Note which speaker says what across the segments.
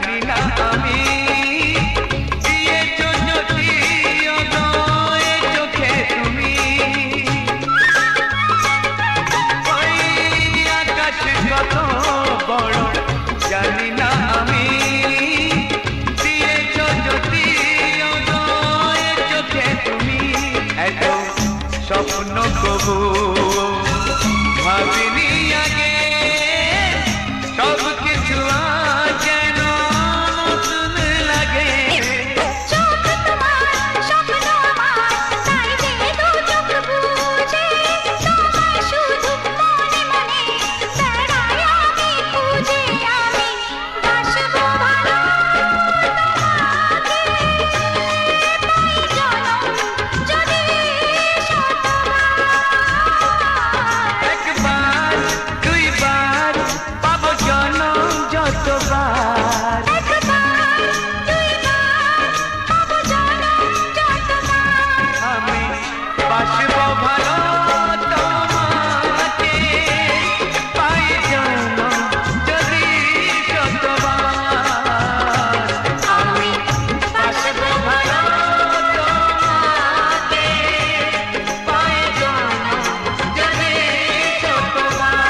Speaker 1: জানি না আমি দিয়েছো যদি অদয় চোখে তুমি ওই আকাশ কত বড় জানি না আমি দিয়েছো যদি অদয় চোখে তুমি এত স্বপ্ন কবু ভাবিনি আগে সব কিছু যেন নতুন লাগে
Speaker 2: চোখ তোমার স্বপ্ন আমার তাই যে দু চোখ বুঝে তোমায় শুধু মনে মনে বেড়াই আমি খুঁজে আমি বাসবো ভালো তোমাকে পাই জনম যদি শতবার
Speaker 1: একবার দুইবার পাবো জনম যতবার
Speaker 2: একবার দুইবার পাবো জনম যতবার
Speaker 1: আমি বাসবো ভালো তোমাকে পাই জনম যদি শতবার আমি বাসবো ভালো তোমাকে পাই জনম যদি শতবার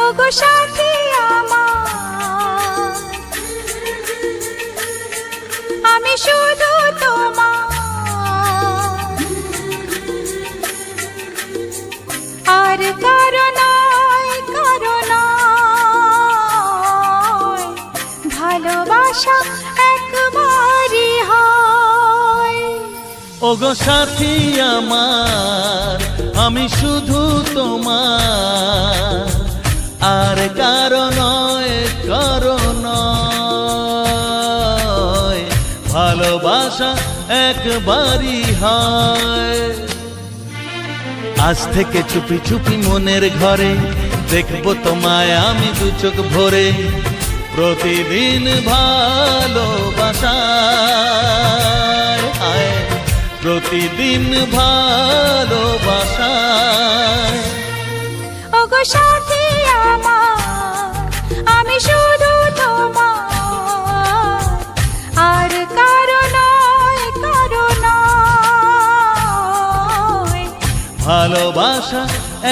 Speaker 2: ওগো সাথী আমার আমি শুধু তোমার আর কারণ ভালোবাসা একবারই হয়
Speaker 3: ওগো সাথী আমার আমি শুধু তোমার আর কারণ ভালোবাসা একবারই হয় আজ থেকে চুপি চুপি মনের ঘরে দেখবো তোমায় আমি দু চোখ ভরে প্রতিদিন ভালোবাসায় আয় প্রতিদিন ভালোবাসায়
Speaker 2: ওগো সাথী আমার আমি শুধু তোমার আর কারণ
Speaker 3: ভালোবাসা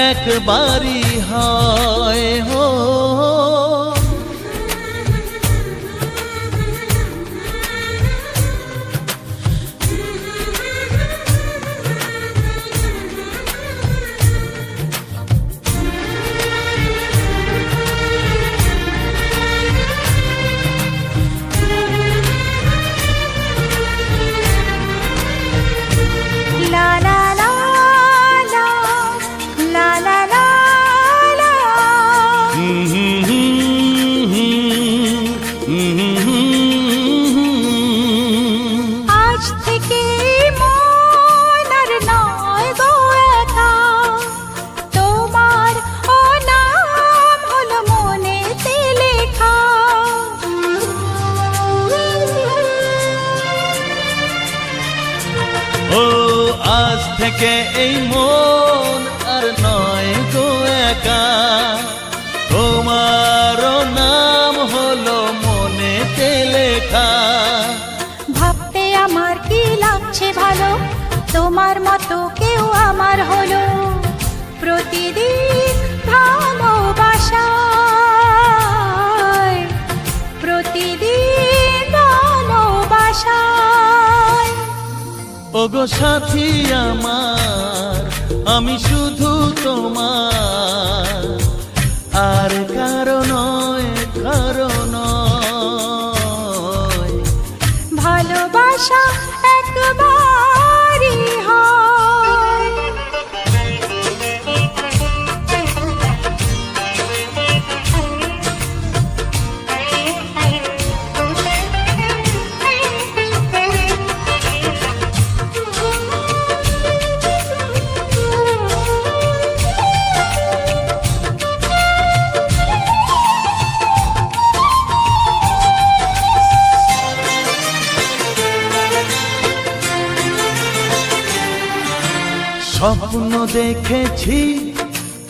Speaker 3: একবারই হয় হো
Speaker 2: লা লা লা লা লা লা লা লা আজ থেকে মন আর নয় গো একা তোমার ও নাম হলো মনেতে লেখা
Speaker 3: ও আজ থেকে এই মন আর নয় গো একা তোমার নাম হলো মনেতে লেখা
Speaker 2: ভাবতে আমার কি লাগছে ভালো তোমার মতো কেউ আমার হলো প্রতিদিন ভালোবাসায়, প্রতিদিন ভালোবাসায়।
Speaker 3: ওগো সাথী আমার, আমি শুধু তোমার, আর কারো নয়, কারো নয়।
Speaker 2: ভালোবাসা একবারই হয়।
Speaker 3: স্বপ্ন দেখেছি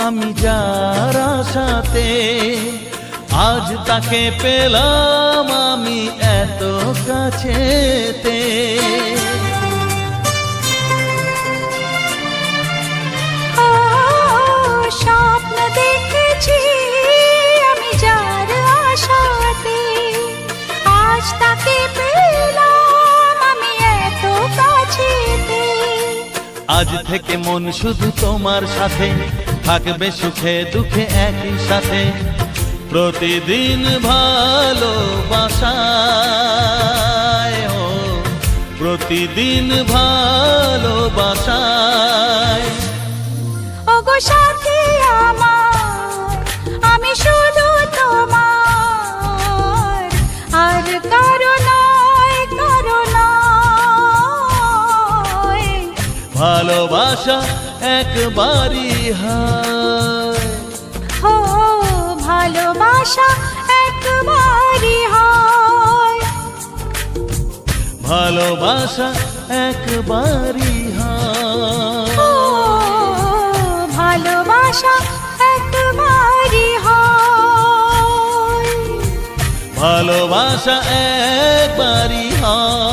Speaker 3: আমি যার সাথে, আজ তাকে পেলাম আমি এত কাছেতে।
Speaker 2: ও, স্বপ্ন দেখেছি আমি যার আশাতে, আজ তাকে পেলাম আমি এত কাছেতে।
Speaker 3: আজ থেকে মন শুধু তোমার সাথে, থাকবে সুখে দুঃখে একই সাথে। প্রতিদিন ভালোবাসায়, ও প্রতিদিন ভালোবাসায়।
Speaker 2: ওগো সাথী আমার, আমি শুধু তোমার, আর কারো নয়, কারো নয়।
Speaker 3: ভালোবাসা একবারই হয়,
Speaker 2: ও ভালোবাসা একবারই হয়।
Speaker 3: ভালোবাসা একবারই
Speaker 2: ও
Speaker 3: হয়।
Speaker 2: ভালোবাসা একবারই হয়।
Speaker 3: ভালোবাসা একবারই হয়।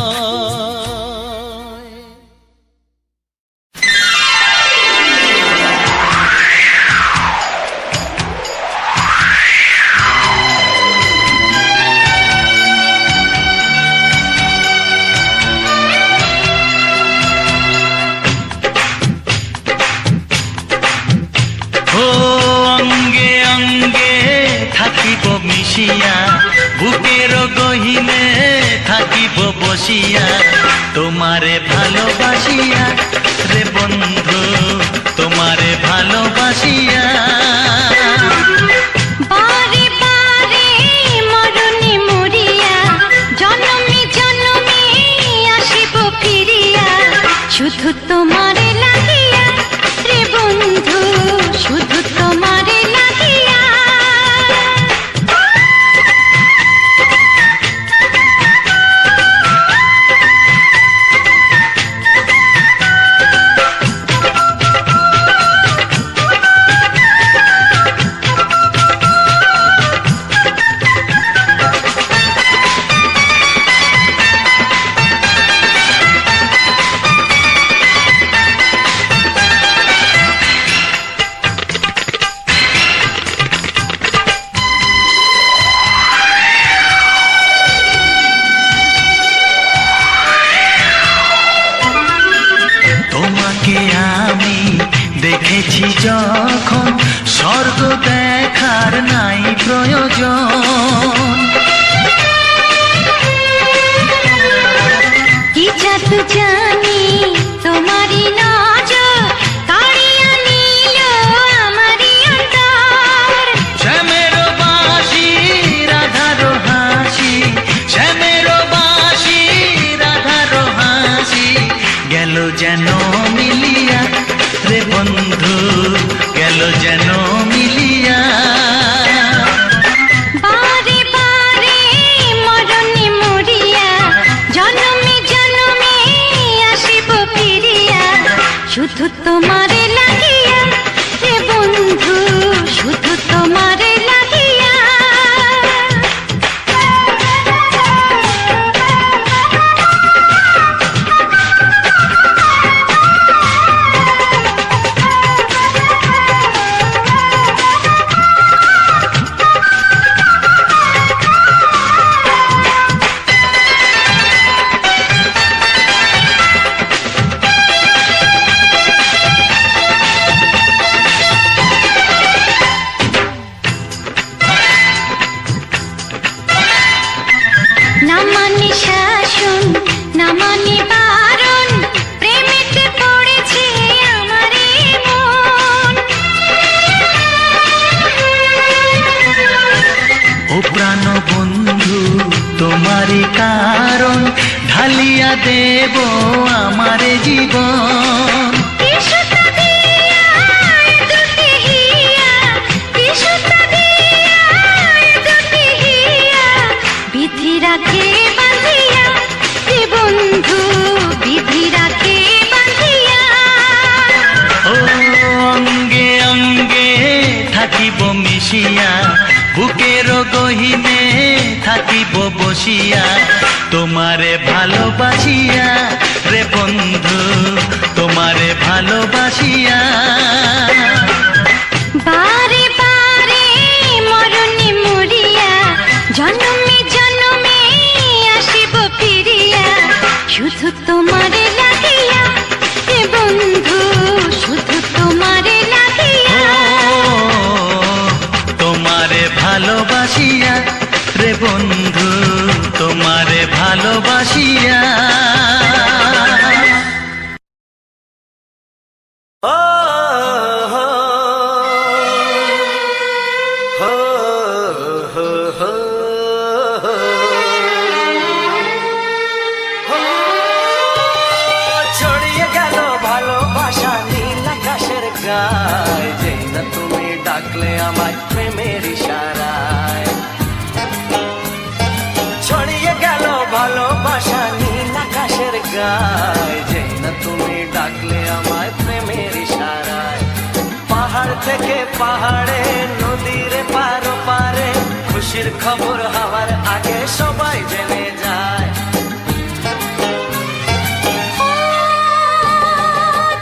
Speaker 4: ও অঙ্গে অঙ্গে থাকিব মিশিয়া, বুকের গহিনে থাকিব বসিয়া, তোমারে ভালোবাসিয়া রে বন্ধু, তোমারে ভালোবাসিয়া।
Speaker 2: বারে বারে মরণে মরিয়া, জনমে জনমে আসিব ফিরিয়া, শুধু তোমারে লাগিয়া রে বন্ধু, শুধু তোমারে লাগিয়া।
Speaker 4: ও প্রাণ বন্ধু তোমারই কারণ ঢালিয়া দেব আমারে জীবন।
Speaker 2: বিধি রাখে বাঁধিয়া হে বন্ধু, বিধি রাখে বাঁধিয়া।
Speaker 4: ও অঙ্গে অঙ্গে থাকিব মিশিয়া, বুকের গহিনে থাকিব বসিয়া, তোমারে ভালোবাসিয়া রে বন্ধু, তোমারে ভালোবাসিয়া।
Speaker 2: বারে বারে মরণে মরিয়া, জন্মে জন্মে আসিব ফিরিয়া, শুধু তোমারে লাগিয়া হে বন্ধু, শুধু তোমারে লাগিয়া।
Speaker 4: তোমারে ভালোবাসিয়া রে বন্ধু, তোমারে ভালোবাসিয়া।
Speaker 1: ছড়িয়ে গেল ভালোবাসা নীল আকাশের গায়, যে না তুমি ডাকলে আমায় প্রেমের ইশারায়। ছড়িয়ে গেল ভালোবাসা নীল আকাশের গায়, যে না তুমি ডাকলে আমায় প্রেমের ইশারায়। পাহাড় থেকে পাহাড়ে, নদীর পার পারে, খুশির খবর হওয়ার আগে সবাই জেনে যায়।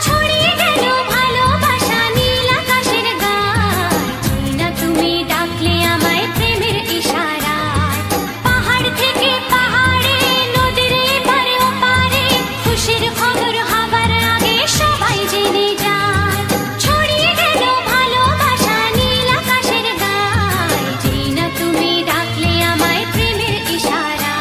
Speaker 2: ছড়িয়ে গেল ভালোবাসা নীল আকাশের গায়, যে না তুমি ডাকলে আমায় প্রেমের ইশারায়। পাহাড় থেকে পাহাড়ে, নদীর এপারে ওপারে, খুশির খবর হবার আগে সবাই জেনে যায়। ছড়িয়ে গেল ভালোবাসা নীল আকাশের গায়, যে না তুমি ডাকলে আমায় প্রেমের ইশারায়।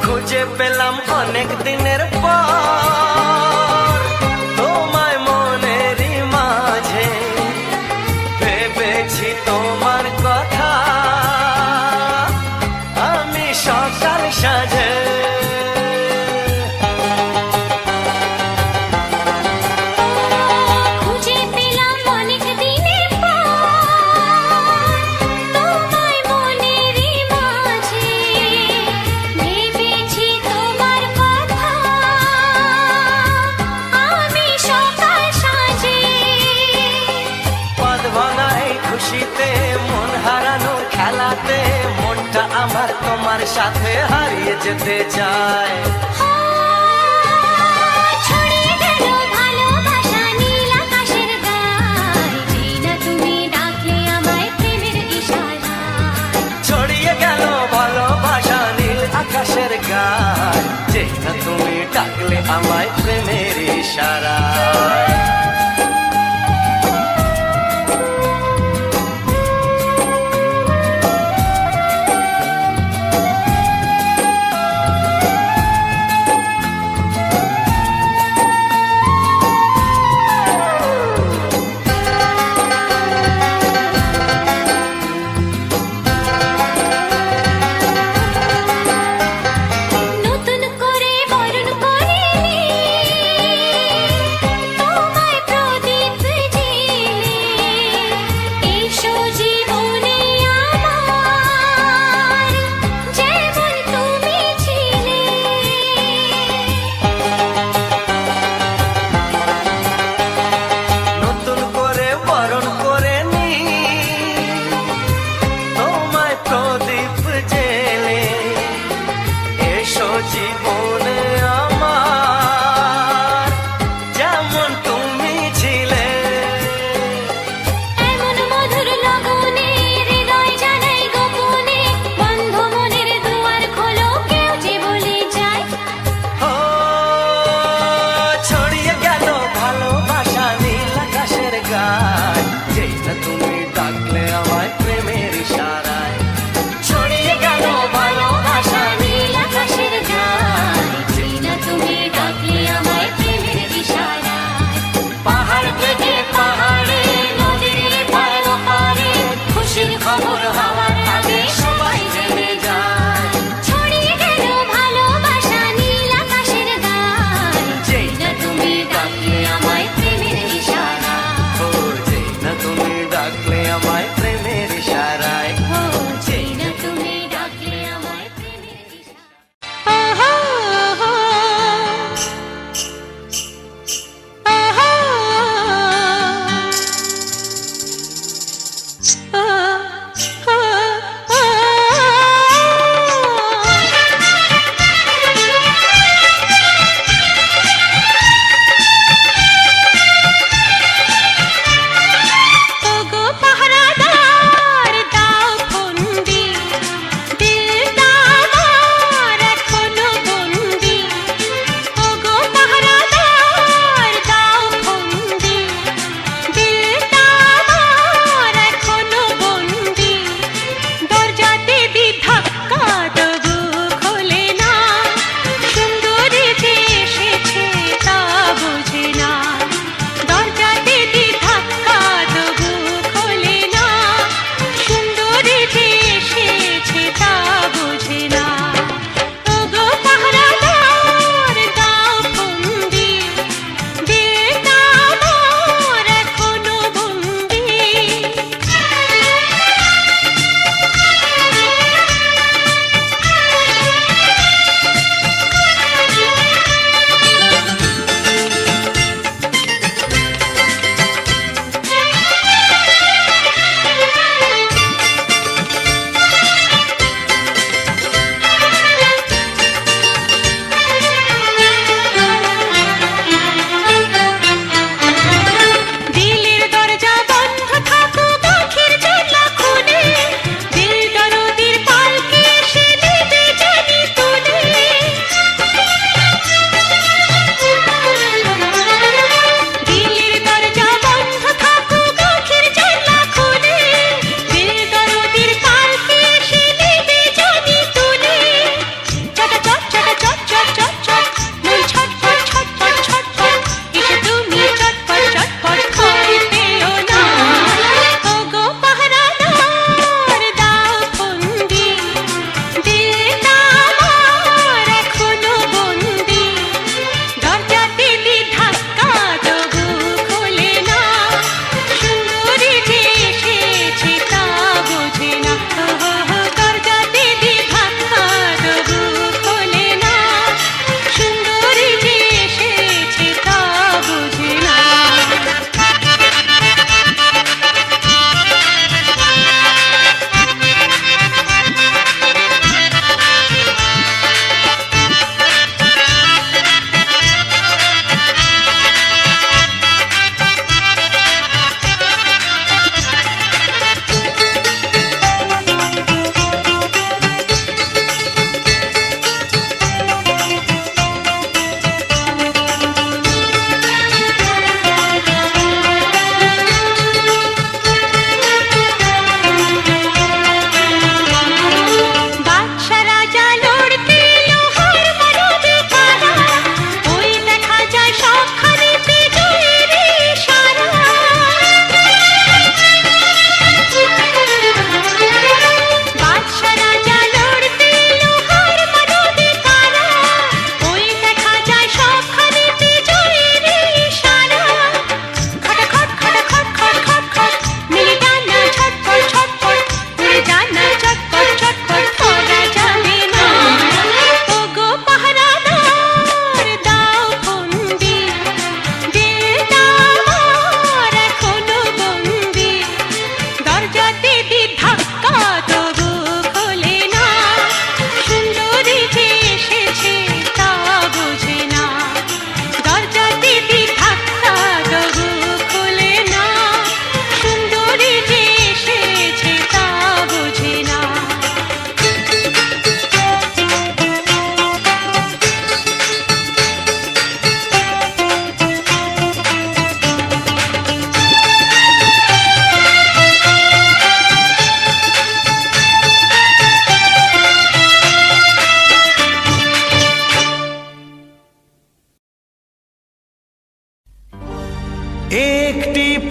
Speaker 1: খুঁজে পেলাম অনেক দিনের পর তোমায় মনেরই মাঝে, ভেবেছি তোমার কথা আমি সকাল সাজে।
Speaker 2: খুঁজে পেলাম অনেক দিনের পর তোমায় মনেরই মাঝে, ভেবেছি তোমার কথা আমি সকাল সাজে।
Speaker 1: পদ ভাঙা এই খুশিতে, মন হারানোর খেলাতে, মনটা আমার তোমার সাথে হারিয়ে যেতে চায়।
Speaker 2: ছড়িয়ে গেল ভালোবাসা নীল আকাশের গায়, যে না তুমি ডাকলে আমায় প্রেমের ইশারায়।
Speaker 1: ছড়িয়ে গেল ভালোবাসা নীল আকাশের গায়, যে না তুমি ডাকলে আমায় প্রেমের ইশারায়।
Speaker 2: নতুন করে বরণ করিনি তোমায়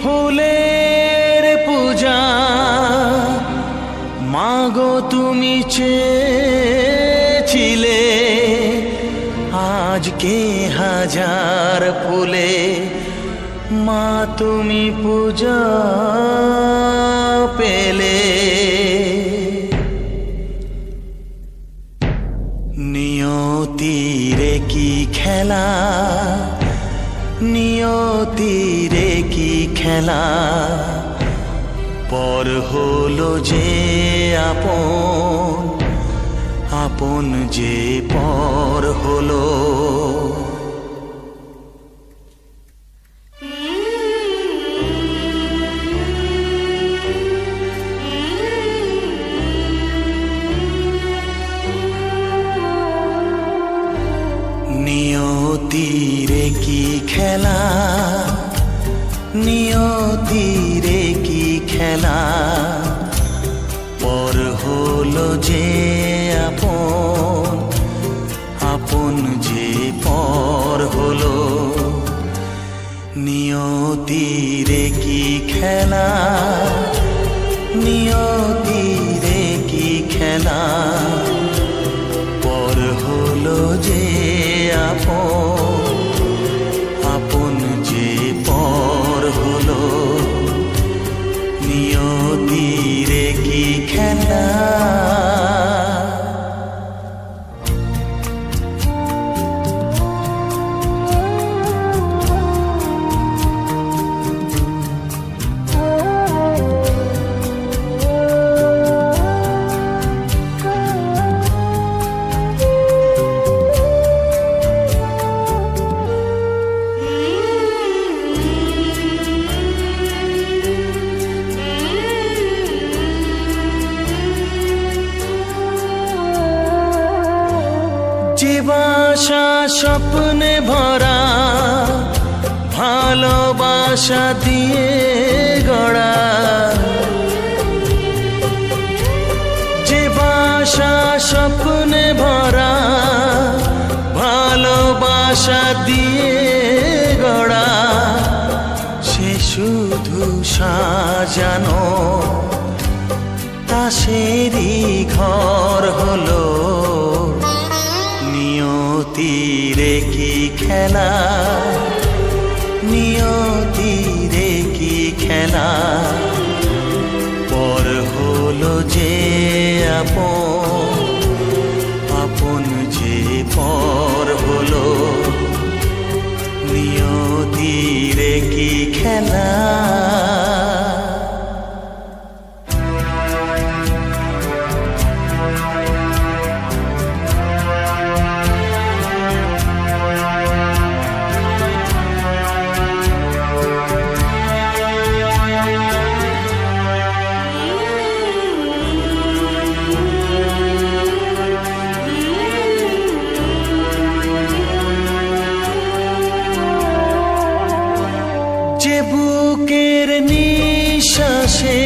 Speaker 1: ফুলের পূজা মাগো তুমি চেয়েছিলে, আজকে হাজার ফুলে মা তুমি পূজা পেলে। নিয়তিরে কি খেলা, নিয়তিরে কি খেলা, পর হলো যে আপন, আপন যে পর হলো। নিয়তিরে কি খেলা, নিয়তিরে কি খেলা, পর হলো যে আপন, আপন যে পর হলো। নিয়তিরে কি খেলা, নিয়তিরে কি খেলা, পর হলো যে আপন, আপন যে পর হলো। নিয়তিরে কি খেলা। যে বাসা স্বপ্নে ভরা, ভালোবাসা দিয়ে গড়া, যে বাসা স্বপ্নে ভরা, ভালোবাসা দিয়ে গড়া, সে শুধু সাজানো তাসেরই ঘর হলো। নিয়তিরে কি খেলা, নিয়তিরে কি খেলা, পর হলো যে আপন, আপন যে পর হলো। নিয়তিরে কি খেলা। যে বুকের নিঃশ্বাসে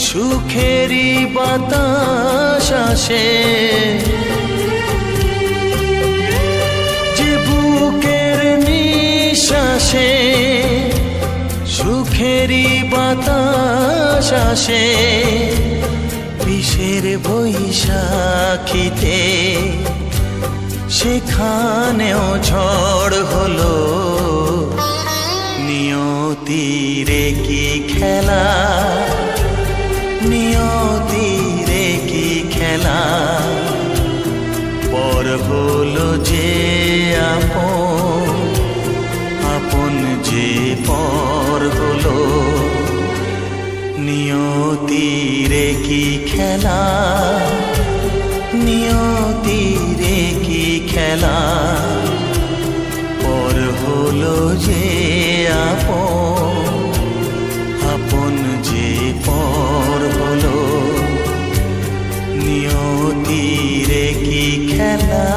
Speaker 1: সুখেরই বাতাস আসে, যে বুকের নিঃশ্বাসে সুখেরই বাতাস আসে, বিষের বৈশাখীতে সেখানেও ঝড় হলো। নিয়তিরে কি খেলা, নিয়তিরে কি খেলা, পর হলো যে আপন, আপন যে পর হলো। নিয়তিরে কি খেলা, নিয়তিরে কি খেলা, পর হলো যে আপন, আপন যে পর হলো। নিয়তিরে কি খেলা।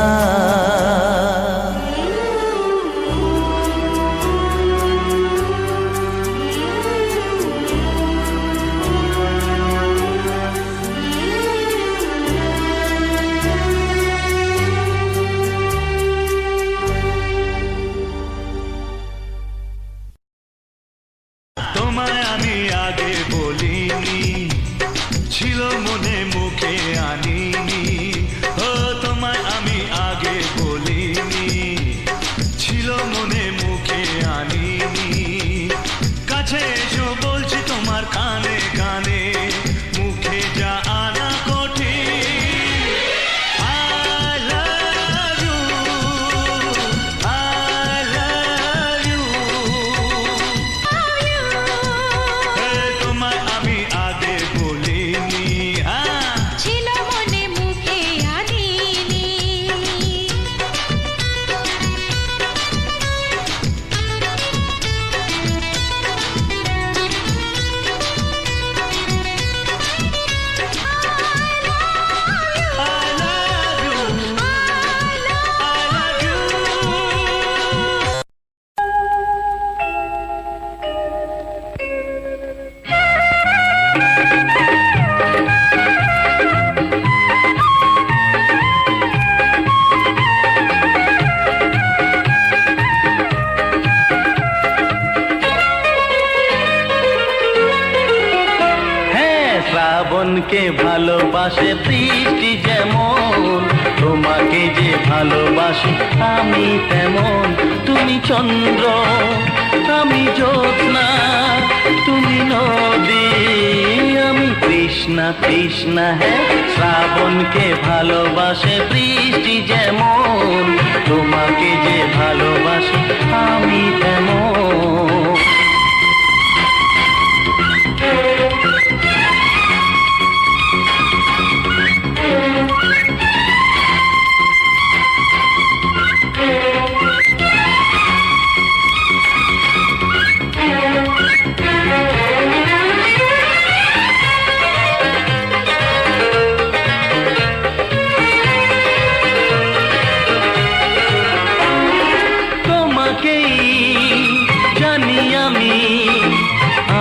Speaker 3: শ্রাবণকে ভালোবাসে বৃষ্টি যেমন, তোমাকে যে ভালোবাসি আমি তেমন। তুমি চন্দ্র আমি জ্যোৎস্না, তুমি নদী আমি তৃষ্ণা তৃষ্ণা। হ্যাঁ, শ্রাবণকে ভালোবাসে বৃষ্টি যেমন, তোমাকে যে ভালোবাসি আমি তেমন।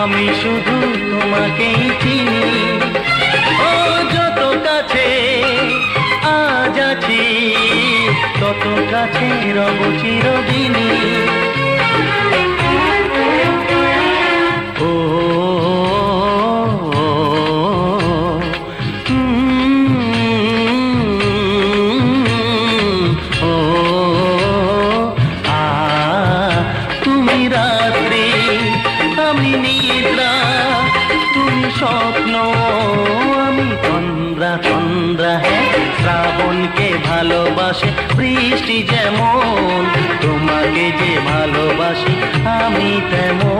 Speaker 3: আমি শুধু তোমাকেই চিনি, ও যত কাছে আজ আছি তত কাছে রব চিরদিনই। ও তুমি রাত্রি আমি নিদ্রা, তুমি স্বপ্ন আমি তন্দ্রা তন্দ্রা। হ্যাঁ, শ্রাবণকে ভালোবাসে বৃষ্টি যেমন, তোমাকে যে ভালোবাসি আমি তেমন।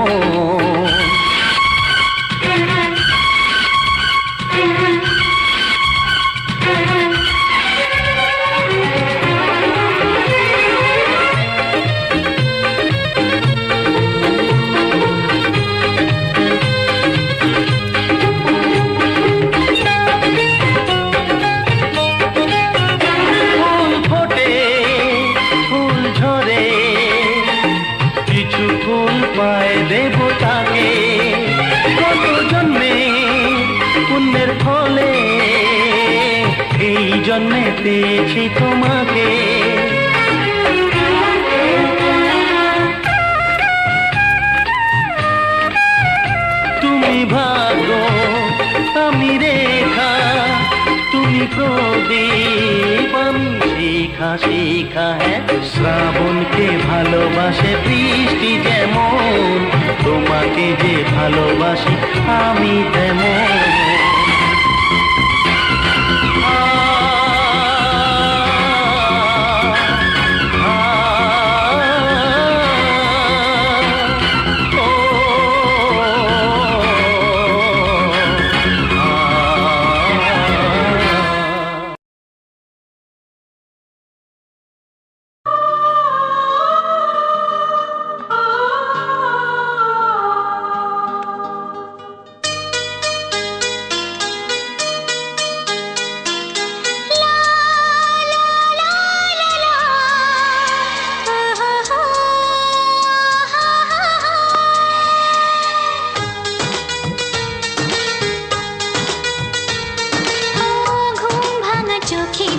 Speaker 3: দেবতাকে কত জন্মে পুণ্যের ফলে এই জন্মে পেয়েছি তোমাকে। তুমি ভাগ্য আমি রেখা, তুমি প্রদীপ আমি শিখা শিখা। হ্যাঁ, শ্রাবণকে ভালোবাসে বৃষ্টি যেমন, তোমাকে যে ভালোবাসি আমি তেমন।
Speaker 2: চোখে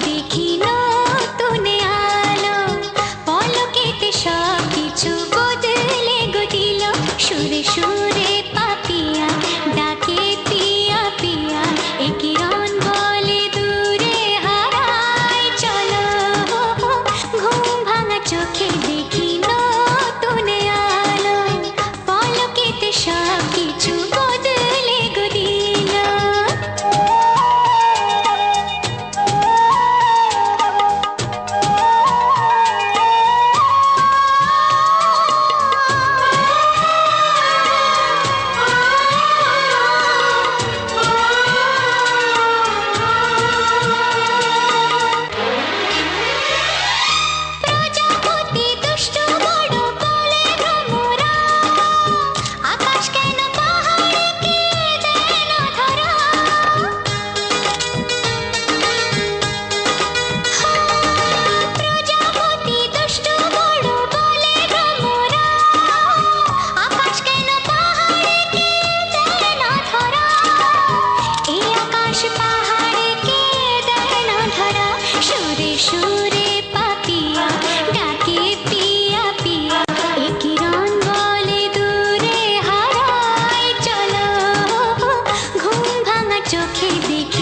Speaker 2: দেখি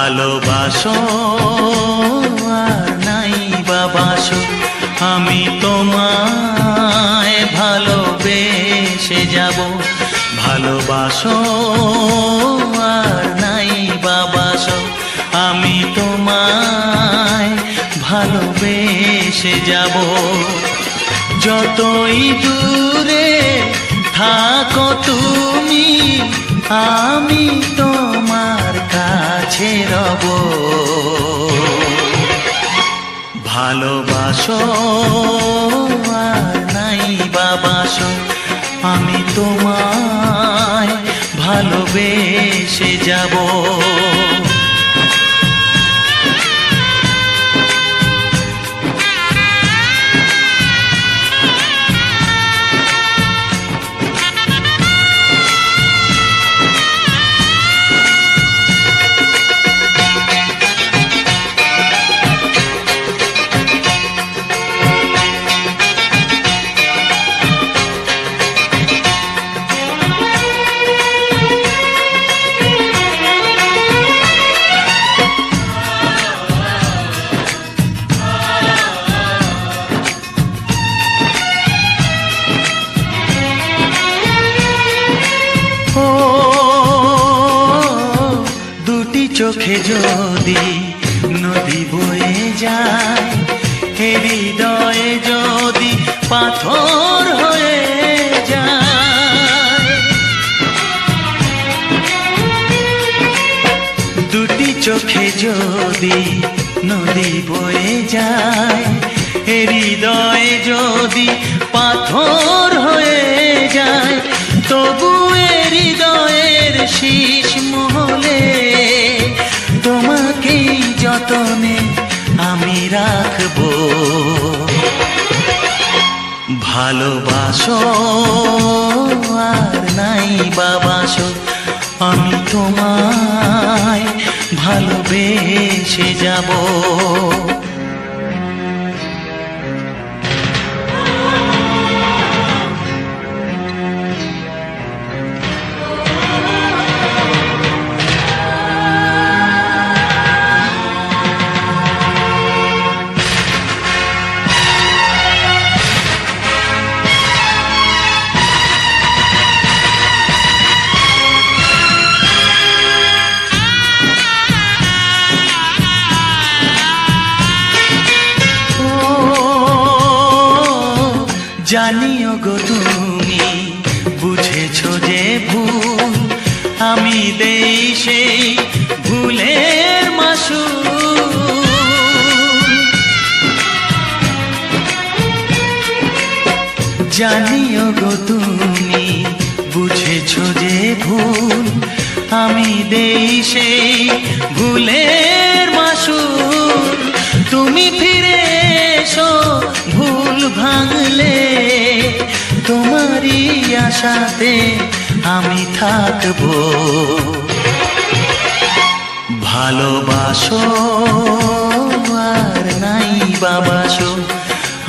Speaker 4: ভালোবাসো আর নাই বাবাসো, আমি তোমায় ভালোবেসে যাব। ভালোবাসো আর নাই বাবাসো, আমি তোমায় ভালোবেসে যাব। যতই দূরে থাকো তুমি, আমি তোমার কাছে রব। ভালোবাসো আর নাই বাবাসো, আমি তোমায় ভালোবেসে যাব। চোখে যদি নদী বয়ে যায়, হৃদয়ে যদি পাথর হয়ে যায়, দুটি চোখে যদি নদী বয়ে যায়, হৃদয়ে যদি পাথর হয়ে যায়, তবু হৃদয়ের শীষ মহলে তোমাকেই যতনে আমি রাখবো। ভালোবাসো আর নাই বাবাসো, আমি তোমায় ভালোবেসে যাব। জানিও গো তুমি বুঝেছো যে ভুল, আমি দেই সেই ভুলের মাসুল। জানিও গো তুমি বুঝেছো যে ভুল, আমি দেই সেই ভুলের মাসুল। তুমি ফিরে এসো ভুল ভাঙলে, তোমারই আশাতে আমি থাকবো। ভালোবাসো আর নাই বাবাসো,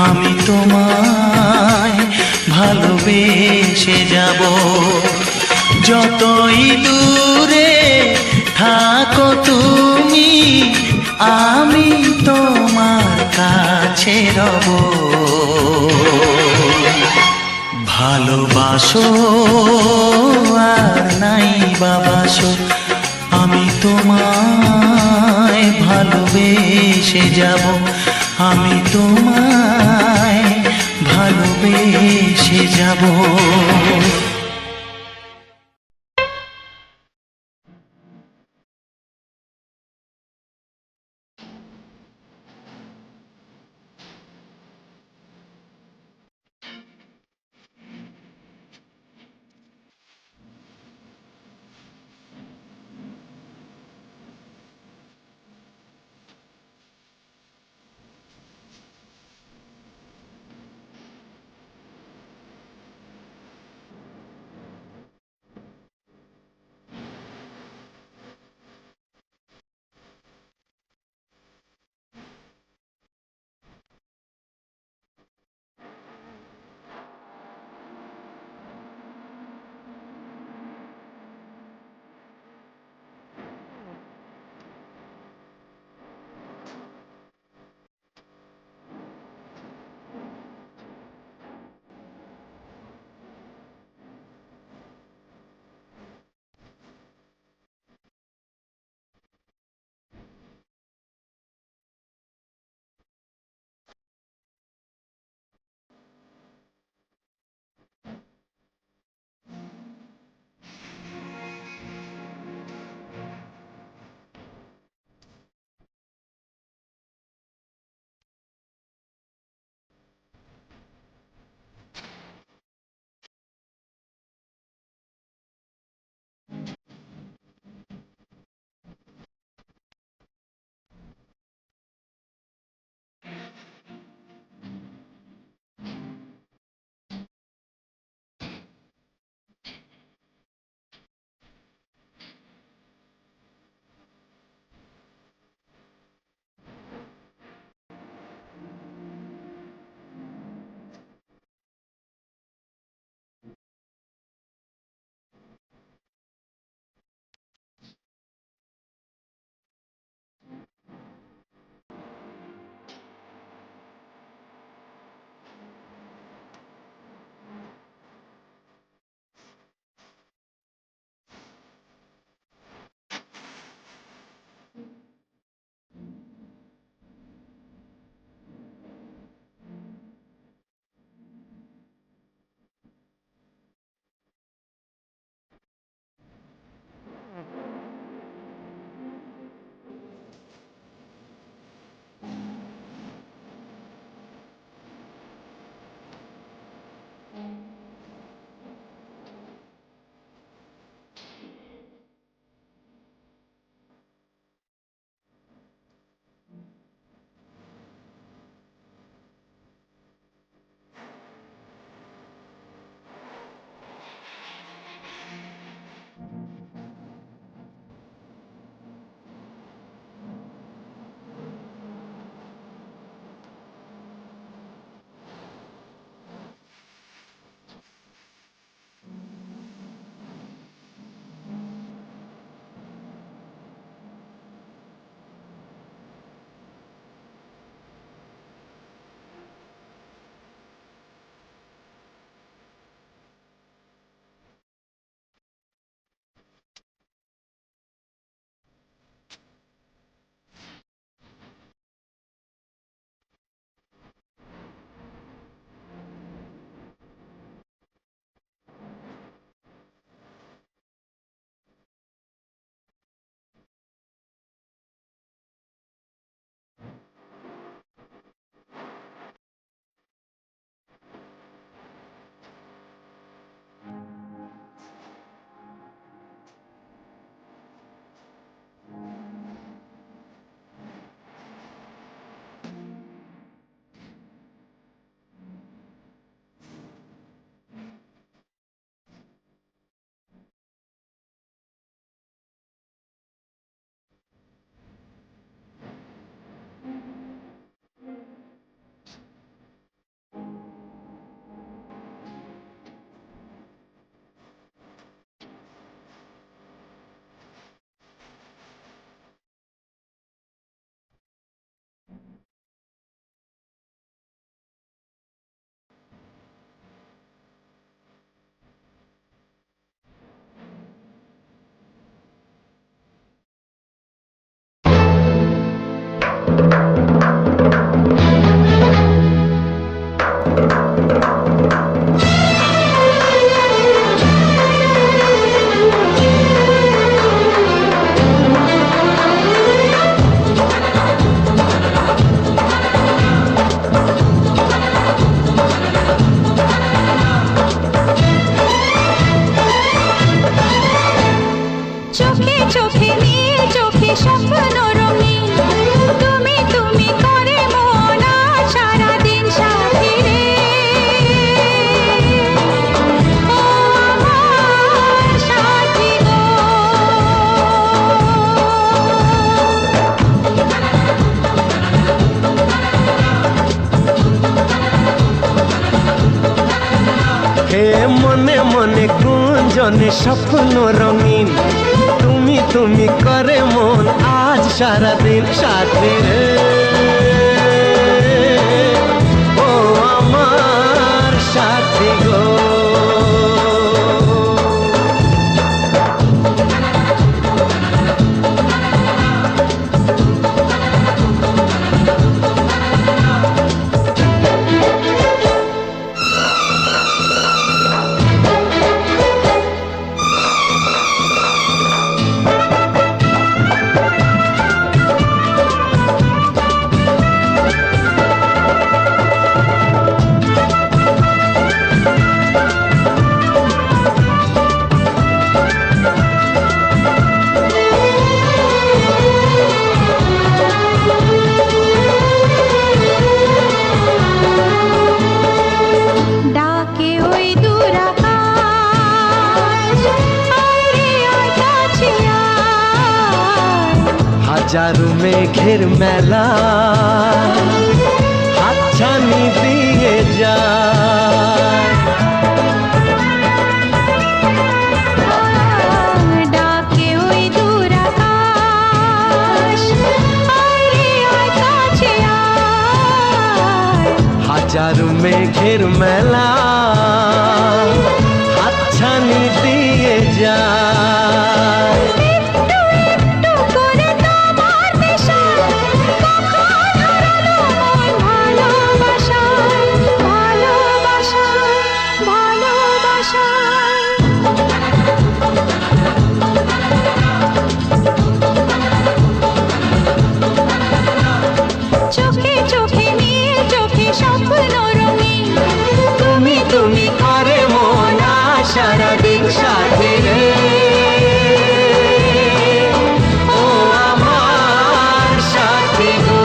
Speaker 4: আমি তোমায় ভালোবেসে যাব। যতই দূরে থাকো তুমি, আমি তোমার কাছে রব। ভালোবাসো আর নাই বাবাসো, আমি তোমায় ভালোবেসে যাব। আমি তোমায় ভালোবেসে যাব।
Speaker 1: গুঞ্জনে স্বপ্ন রঙিন, তুমি তুমি করে মন আজ সারাদিন সাথী রে। ও আমার সাথী গো।
Speaker 2: ডাকে ওই দূর আকাশ, আয় রে আয় কাছে আয়।
Speaker 1: হাজারো মেঘের মেলা হাতছানি দিয়ে যায়।
Speaker 2: ডাকে ওই দূর আকাশ, আয় রে আয় কাছে আয়।
Speaker 1: হাজারো মেঘের মেলা হাতছানি দিয়ে যায়।
Speaker 2: একটু একটু করে তোমার নেশায় কখন হারালো মন ভালোবাসায়, ভালোবাসায়, ভালোবাসায়। চোখে চোখে নীল, চোখে স্বপ্ন রঙিন,
Speaker 1: তুমি তুমি করে মন আজ সারাদিন সাথী রে। ও আমার সাথী গো।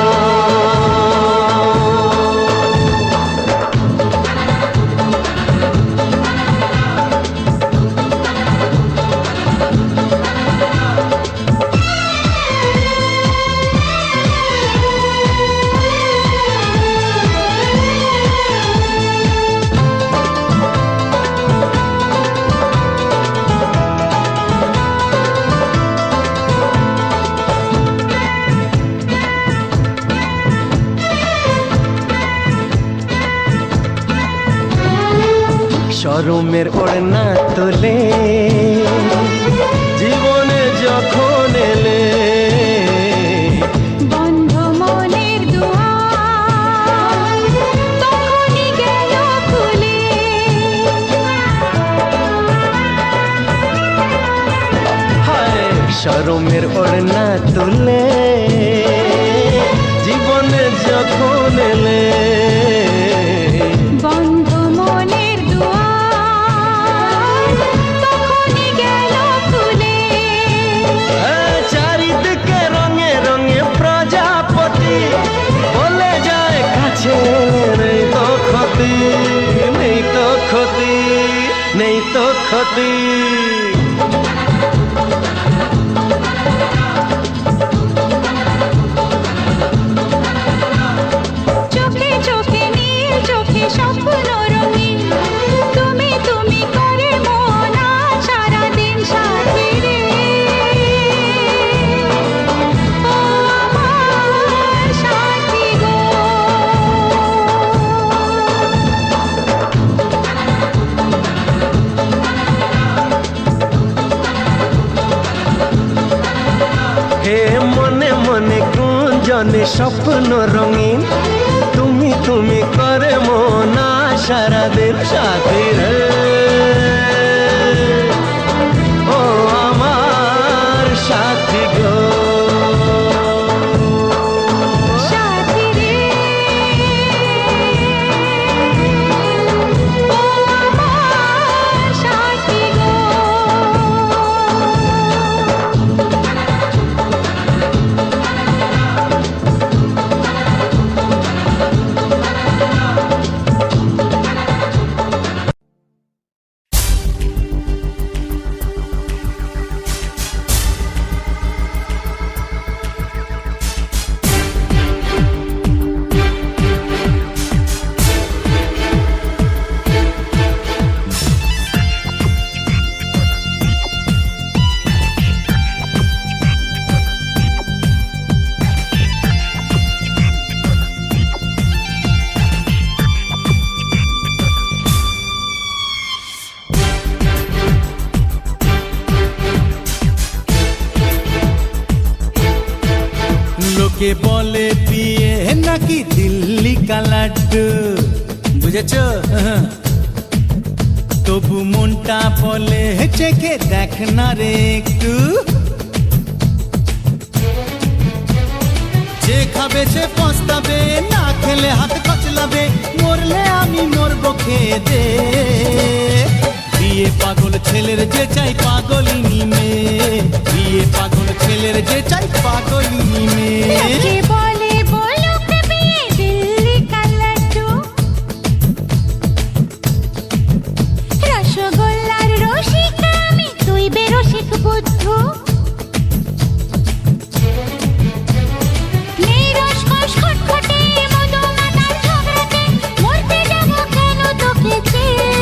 Speaker 1: শরমের ওড়না তোলে জীবনে যখন এলে,
Speaker 2: বন্ধ মনের দুয়ার তখনই গেল খুলে।
Speaker 1: হায় শরমের ওড়না তোলে জীবনে যখন এলে,
Speaker 2: বন্ধ মনের দুয়ার তখনই গেল খুলে।
Speaker 1: চারিদিকে রঙে রঙে প্রজাপতি বলে যায় কাছে, নেই তো ক্ষতি, নেই তো ক্ষতি, নেই তো ক্ষতি।
Speaker 2: চোখে চোখে নীল, চোখে স্বপ্ন রঙিন, তুমি তুমি করে মন আজ সারাদিন সাথী রে। ও আমার সাথী গো।
Speaker 1: হে মনে মনে গুঞ্জনে স্বপ্ন রঙিন, তুমি তুমি করে মন আজ সারাদিন সাথী রে।
Speaker 3: আমাকে বলে বিয়ে নাকি দিল্লি কা লাড্ডু, বুঝেছো? তবু মনটা বলে চেখে দেখ না রে একটু। যে খাবে সে পস্তাবে, না খেলে হাত কচলাবে, মরলে আমি মরবো খেয়ে দে। বিয়ে পাগল ছেলের যে চাই পাগলিনী মেয়ে, বিয়ে পাগল ছেলের যে চাই পাগলিনী মেয়ে।
Speaker 2: লোকে বলে বলুক বিয়ে দিল্লি কা লাড্ডু, রসগোল্লার রসিকা আমি, তুই বেরসিক বুদ্ধু। নেই রসকস খটখটে, মধু মাতাল ঝগড়াতে, মরতে যাবো কেন তোকে চেয়ে।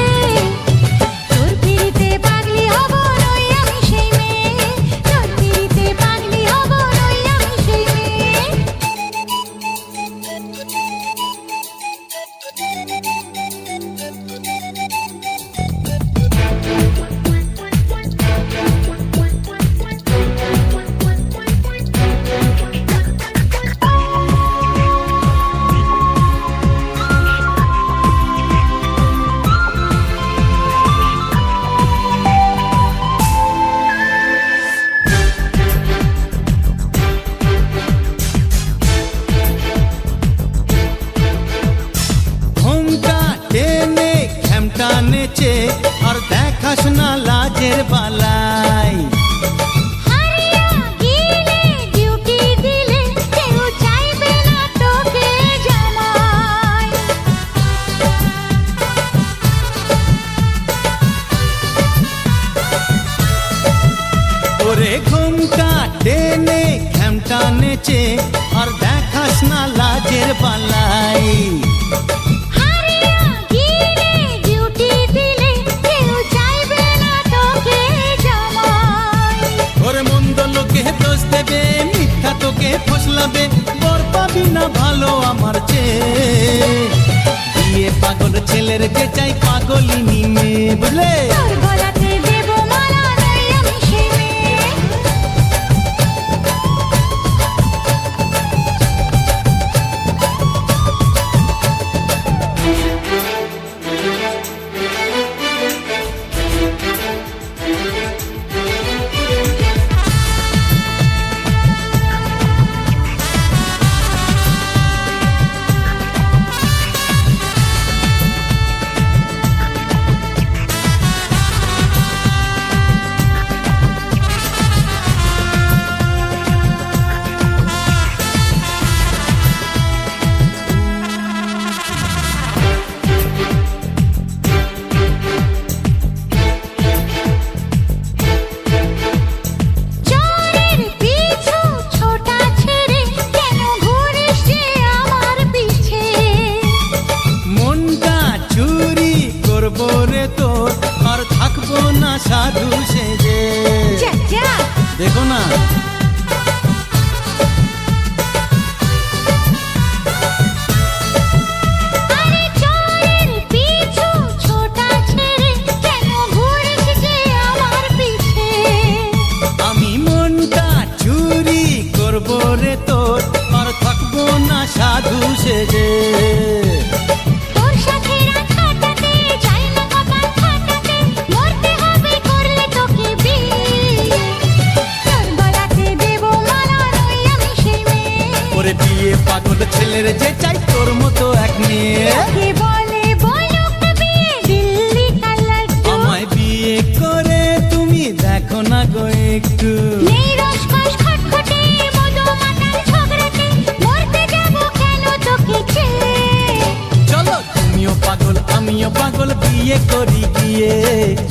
Speaker 2: তোর পিড়িতে পাগলি হব নই আমি সেই মেয়ে, তোর পিড়িতে পাগলি হব নই আমি সেই মেয়ে।
Speaker 3: ঘোমটা টেনে ঘ্যামটা নেচে আর দেখাস না লাজের বালাই।
Speaker 2: হারিয়া গেলে ডিউটি দিলে কেউ চাইবে না তোকে জামাই।
Speaker 3: ওরে ঘোমটা টেনে ঘ্যামটা নেচে আর দেখাস না লাজের বালাই।
Speaker 2: হারিয়া গেলে ডিউটি দিলে কেউ চাইবে না তোকে জামাই।
Speaker 3: ওরে মন্দ লোকে দোষ দেবে, মিথ্যা তোকে ফসলাবে, বর পাবি না ভালো আমার চেয়ে। বিয়ে পাগল ছেলের যে চাই পাগলিনী মেয়ে, বুঝলে?
Speaker 2: তোর গলাতে দেব মালা নই আমি সেই মেয়ে। চোরের পিছু ছোটা ছেড়ে কেন ঘুরিস যে আমার পিছে।
Speaker 3: মনটা চুরি করবো রে তোর, আর থাকবো না সাধু সেজে।
Speaker 2: যা যা
Speaker 3: দেখো না
Speaker 2: আরে চোরের পিছু ছোটা ছেড়ে কেন ঘুরিস যে আমার পিছে।
Speaker 3: আমি মনটা চুরি করবো রে তোর, আর থাকবো না সাধু সেজে।
Speaker 2: তোর সাথে রাত কাটাতে চাই না কপাল ফাটাতে, মরতে হবে করলে তোকে বিয়ে। তোর গলাতে দেব মালা নই আমি সেই মেয়ে।
Speaker 3: ওরে বিয়ে পাগল ছেলের যে চাই তোর মতো এক মেয়ে।
Speaker 2: লোকে বলে বলুক বিয়ে দিল্লি কা লাড্ডু,
Speaker 3: আমায় বিয়ে করে তুমি দেখো না গো একটু।
Speaker 2: নেই রসকস খটখটে, মধু মাতাল ঝগড়াতে, মরতে যাব কেন তোকে চেয়ে।
Speaker 3: চলো তুমিও পাগল আমিও পাগল, বিয়ে করি গিয়ে।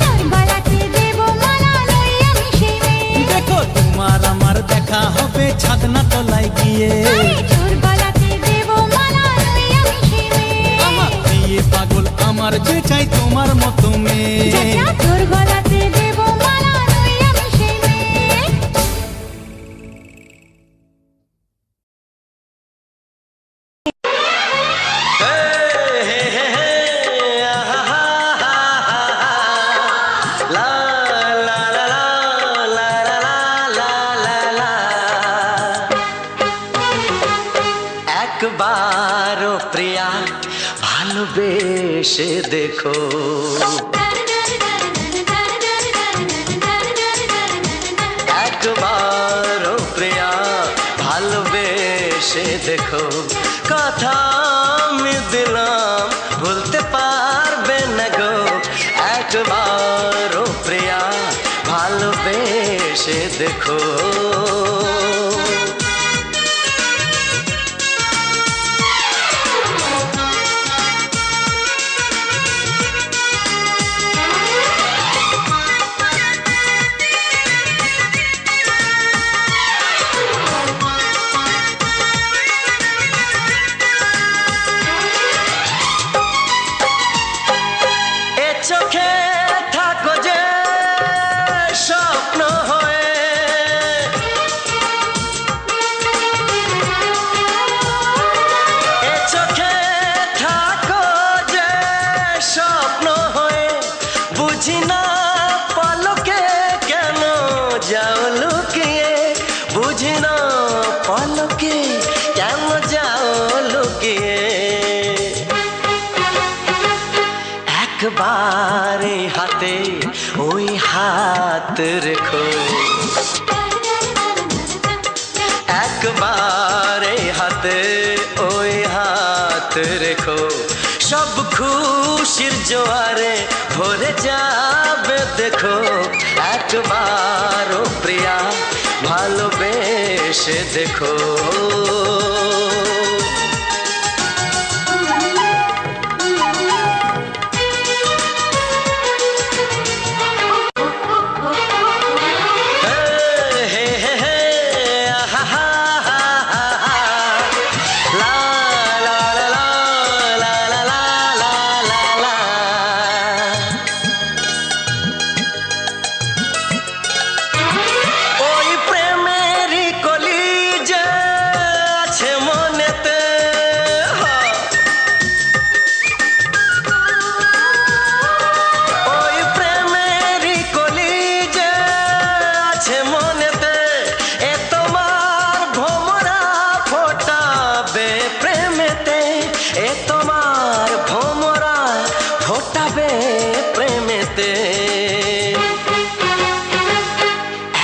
Speaker 2: তোর গলাতে দেব মালা নই আমি সেই মেয়ে।
Speaker 3: দেখো তোমার আমার দেখা হবে ছাদনা তলায় গিয়ে।
Speaker 2: আরে তোর গলাতে দেব মালা নই আমি সেই মেয়ে।
Speaker 3: আমার বিয়ে পাগল আমার যে চাই তোমার মতো মেয়ে।
Speaker 2: যা যা তোর গলাতে দেব মালা নই আমি সেই মেয়ে।
Speaker 1: ভালোবেসে দেখো। একবার ও প্রিয়া ভালোবেসে দেখো, কথা আমি দিলাম ভুলতে পারবে না গো। একবার ও প্রিয়া ভালোবেসে দেখো। চোখে থাকো যে স্বপ্ন হয়ে, এ চোখে থাকো যে স্বপ্ন হয়ে, বুঝি না পলকে কেন যাও লুকিয়ে, বুঝি না পলকে কেন যাও লুকিয়ে। একবারে হাতে ওই হাত রেখো, একবারে হাতে ওই হাত রেখো, সব খুশির জোয়ারে ভরে যাবে দেখো। একবার ও প্রিয়া ভালোবেসে দেখো।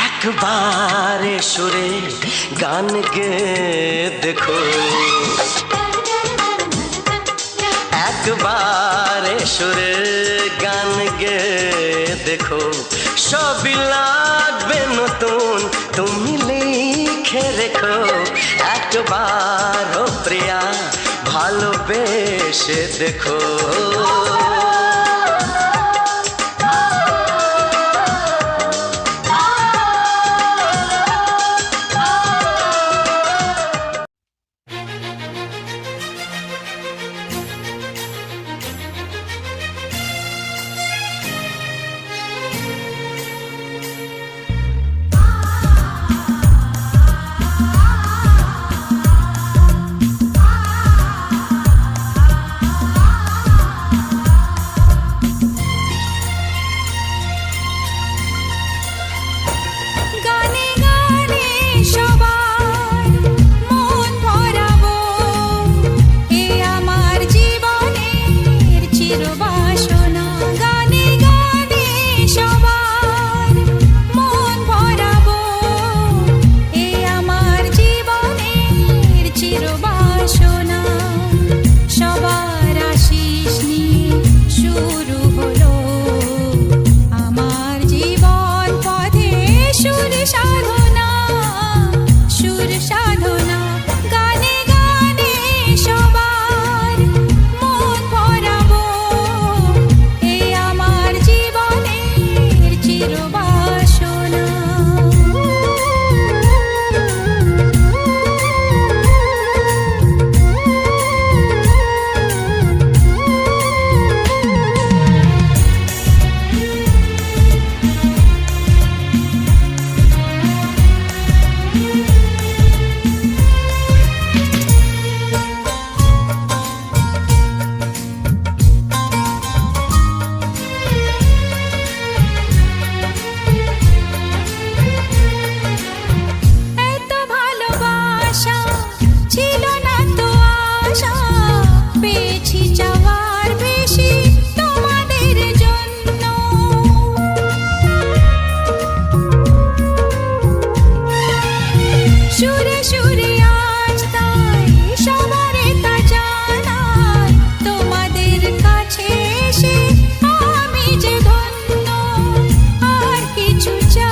Speaker 1: একবারে সুরে গান গে দেখো, একবারে সুরে গান গে দেখো, সবই লাগবে নতুন তুমি লিখে রেখো। একবার ও প্রিয়া ভালোবেসে দেখো।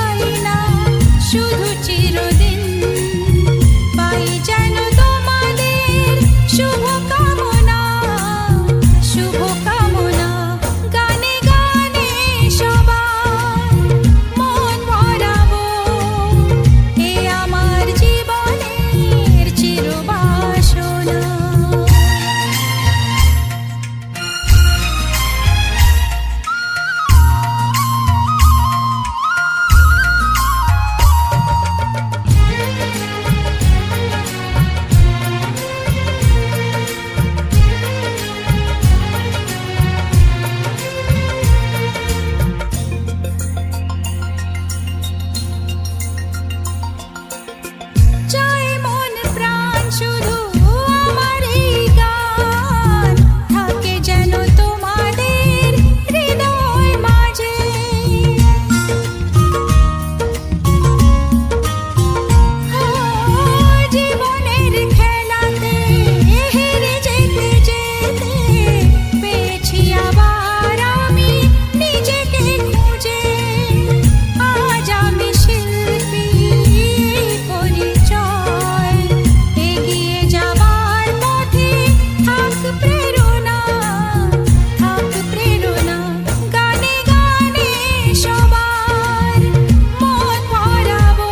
Speaker 2: চাই না শুধু চিরদিন, পাই যেন তোমাদের শুভ কামনা, শুভ কামনা। গানে গানে সবার মন ভরাবো, এ আমার জীবনের চিরবাসনা। চাই মন প্রাণ শুধু আমার এই গান, থাকে যেন তোমাদের হৃদয় মাঝে। জীবনের খেলাতে হেরে যেতে যেতে পেয়েছি আবার আমি নিজেকে খুঁজে। আজ আমি শিল্পী পরিচয়, এগিয়ে যাবার পথে থাক প্রেরণা, থাক প্রেরণা। গানে গানে সবার মন ভরাবো,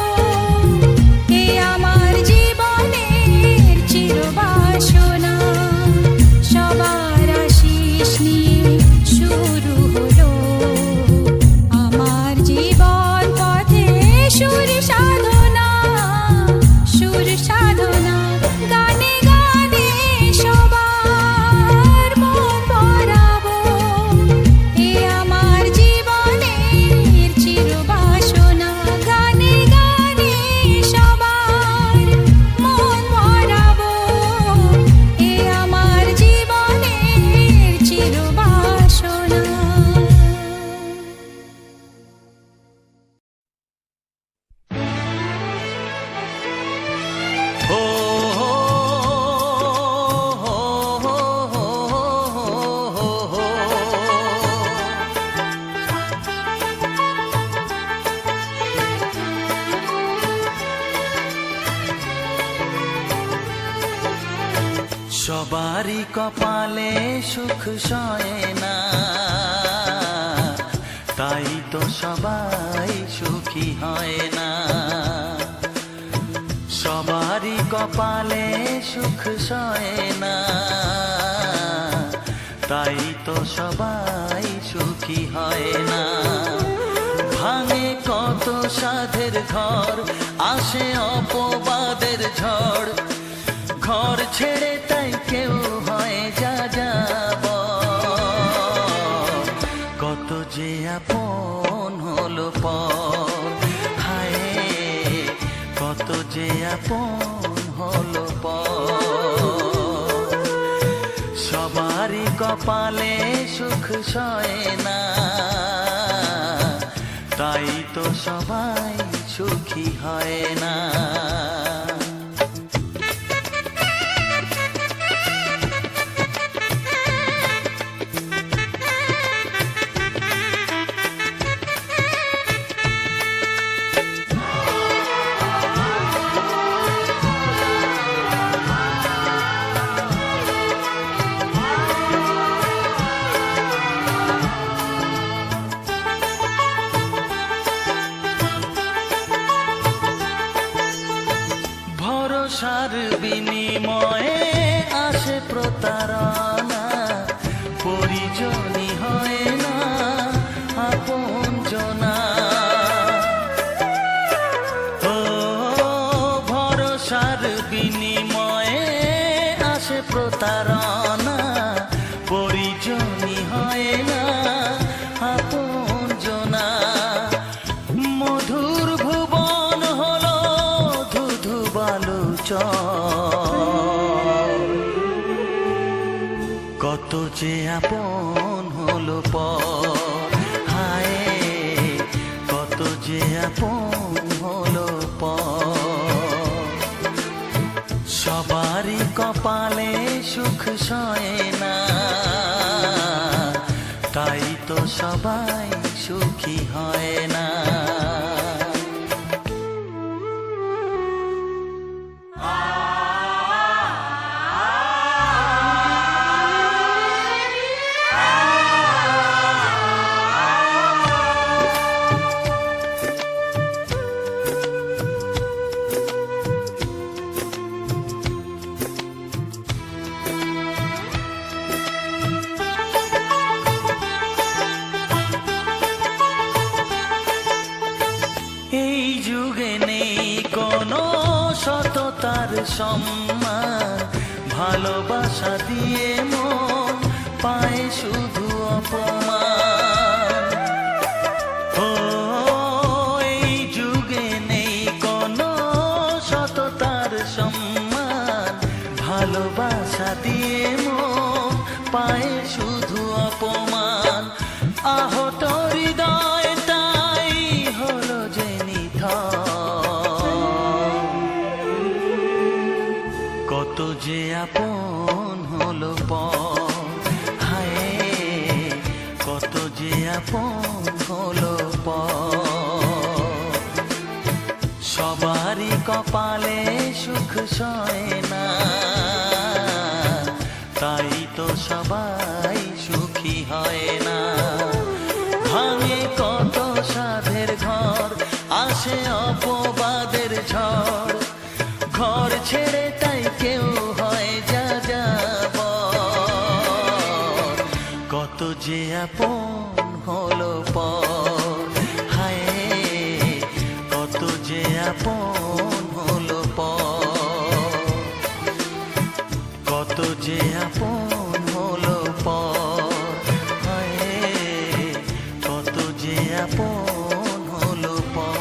Speaker 2: এ আমার জীবনের চিরবাসনা। সবার আশিস নিয়ে শুরু হলো আমার জীবন পথে সুর সাধনা, সুর সাধনা। গানে গানে সবার মন ভরাবো, এ আমার জীবনের চিরবাসনা। গানে গানে সবার মন ভরাবো, এ আমার জীবনের চিরবাসনা।
Speaker 1: ও হো হো হো হো হো। সবারই কপালে সুখ সয় না, তাই তো সবাই সুখী হয় না। সবারই কপালে সুখ সয় না, তাই তো সবাই সুখী হয় না। ভাঙে কত সাধের ঘর, আসে অপবাদের ঝড়, ঘর ছেড়ে তাই কেউ হয় যা যাব। কত যে আপন হলো পর, হায় কত যে আপন হলো পর। সবারই কপালে সুখ সয় না, তাই তো সবাই সুখী হয় না। ভরসার বিনিময়ে আসে প্রতারণা, পরিজনই হয় না আপনজনা। ও ভরসার বিনিময়ে আসে প্রতারণা, পরিজনই হয় না আপনজনা। মধুর ভুবন হলো ধুধু বালুচর, কত যে আপন হলো পর, হায় কত যে আপন হলো পর। সবারই কপালে সুখ সয় না, তাই তো সবাই সুখী হয় না।
Speaker 4: যুগে নেই কোনো সততার সম্মান, ভালোবাসা দিয়ে মন পায় শুধু অপমান। ও এই যুগে নেই কোনো সততার সম্মান, ভালোবাসা দিয়ে মন পায় শুধু অপমান। আহত হৃদয়টাই হলো যে নিথর, কত যে আপন হলো পর, হায় কত যে আপন হলো পর। সবারই কপালে সুখ সয় না, তাই তো সবাই সুখী হয় না। ভাঙে কত সাধের ঘর, আসে অপবাদের ঝড়, ঘর ছেড়ে তাই কেউ হয় যা যাবার। কত যে আপন হলো পর, হায় কত যে আপন হলো পর, কত যে আপন হলো পর, হায় কত যে আপন হলো পর।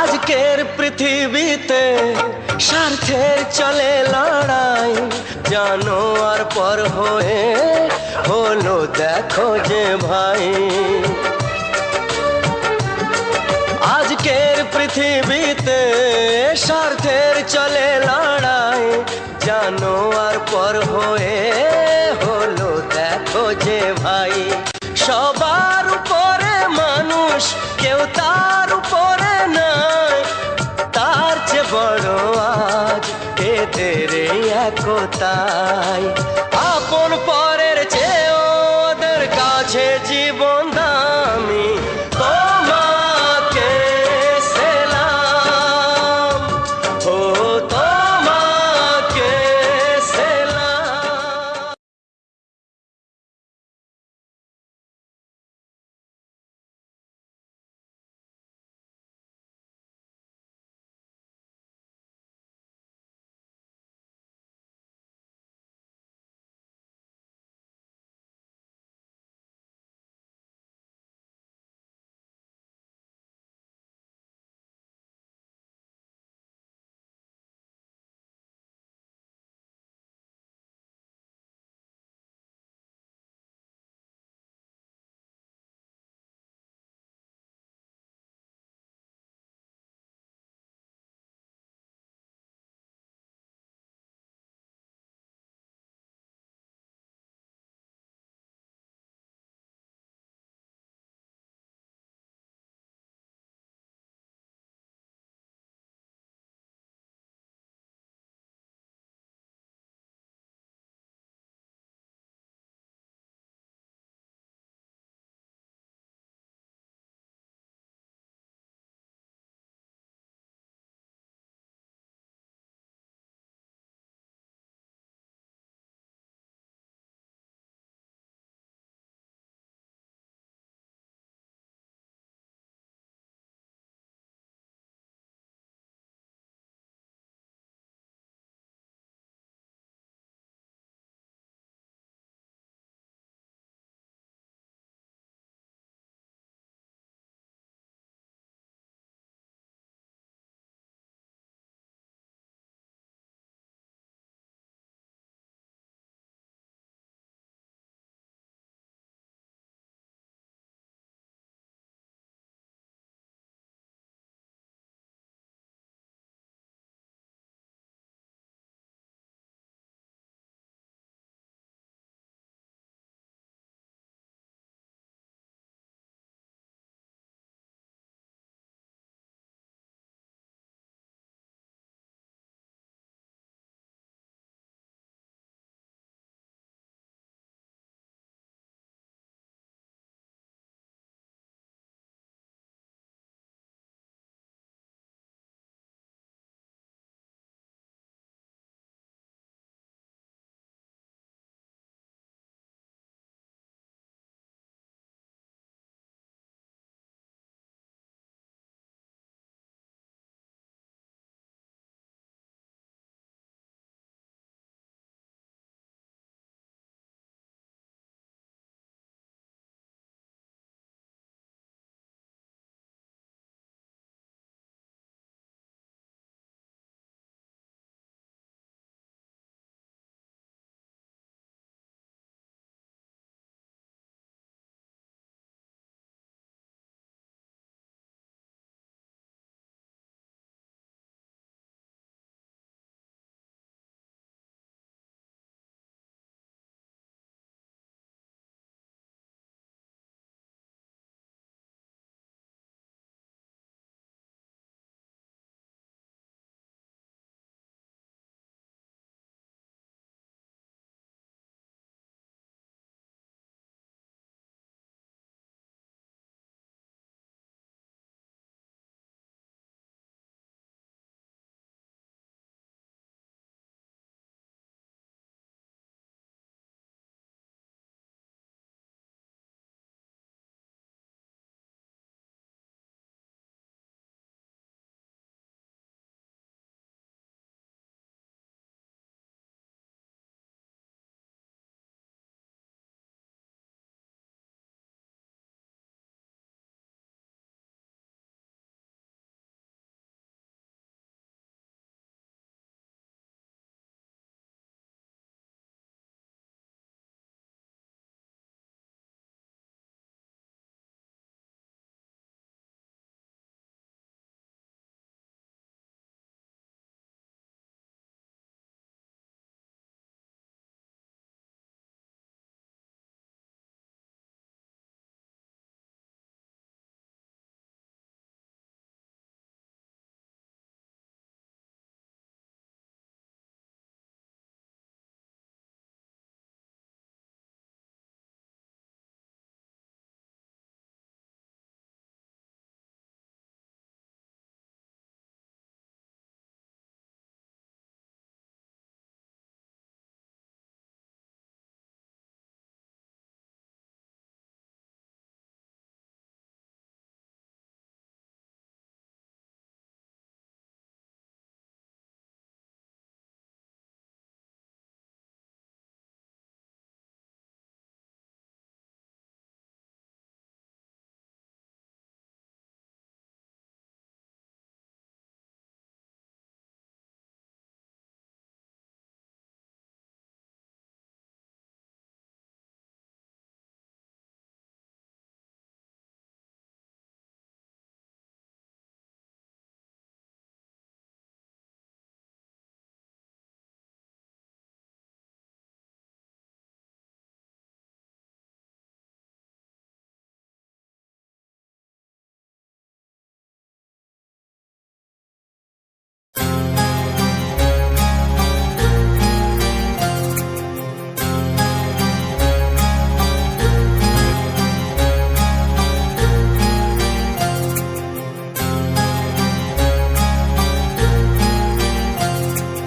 Speaker 1: আজকের পৃথিবীতে স্বার্থের চলে লড়াই, জানোয়ার পর হয়ে হলো দেখো যে ভাই। আজকের পৃথিবীতে স্বার্থের চলে লড়াই, জানোয়ার পর হয়ে হলো দেখো যে ভাই। সবার উপরে মানুষ, কেউ তার উপরে নাই, তার চেয়ে বড় আজ এদের একতাই। আপন পরের চেয়ে ওদের কাছে জীবন দামি,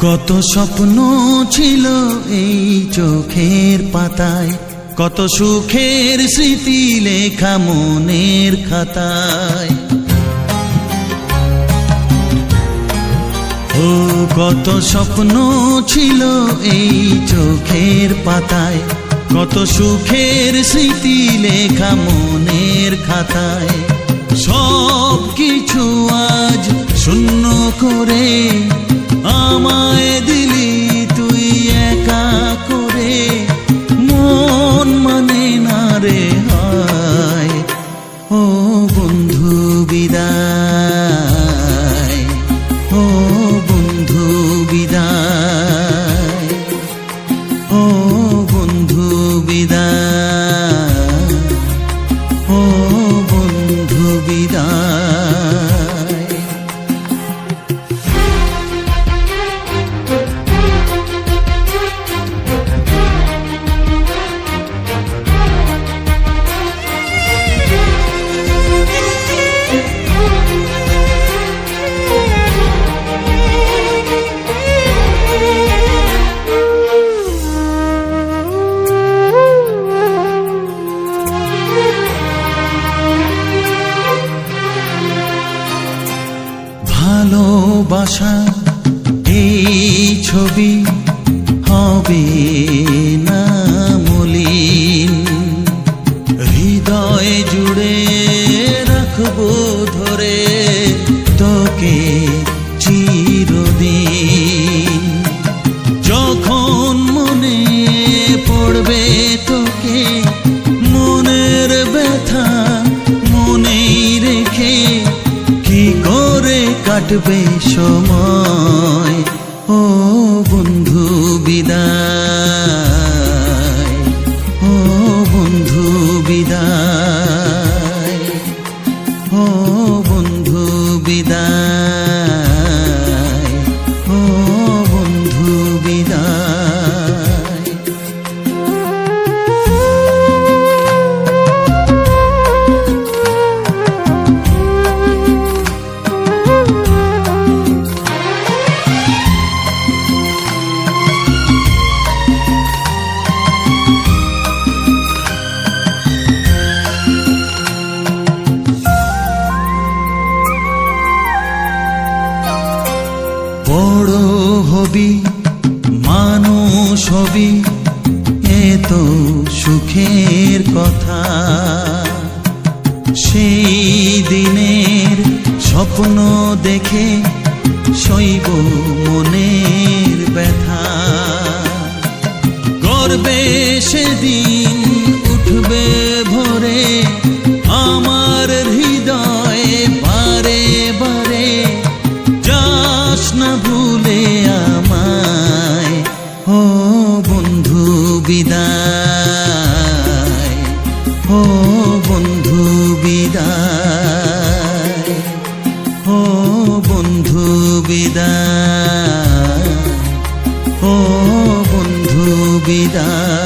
Speaker 3: কত স্বপ্ন ছিল এই চোখের পাতায়, কত সুখের স্মৃতি লেখা মনের খাতায়। ও কত স্বপ্ন ছিল এই চোখের পাতায়, কত সুখের স্মৃতি লেখা মনের খাতায়। সব কিছু আজ শূন্য করে আমায় দিলি তুই একা করে, মন মানে না রে হায়। ও বন্ধু বিদায়, ও বন্ধু বিদায়, ও বন্ধু বিদায়, ও বন্ধু বিদায়। ভালোবাসা এই ছবি হবে না মলিন, হৃদয় জুড়ে রাখবো ধরে তোকে চিরদিন। যখন মনে পড়বে তোকে মনের ব্যথা মনেই রেখে, কি করে কাটবে সময়। ও বন্ধু বিদায়, ও বন্ধু বিদায়, ও বন্ধু বিদায়, ও বন্ধু বিদায়। বড় হবি মানুষ হবি এত সুখের কথা, সেই দিনের স্বপ্ন দেখে সইব মনের ব্যথা। গর্বে সেদিন উঠবে ভরে আমার হৃদয়ে বারে বারে, যাস না ভুলে আমায়। ও বন্ধু বিদায়, ও বন্ধু বিদায়, ও বন্ধু বিদায়, ও বন্ধু বিদায়।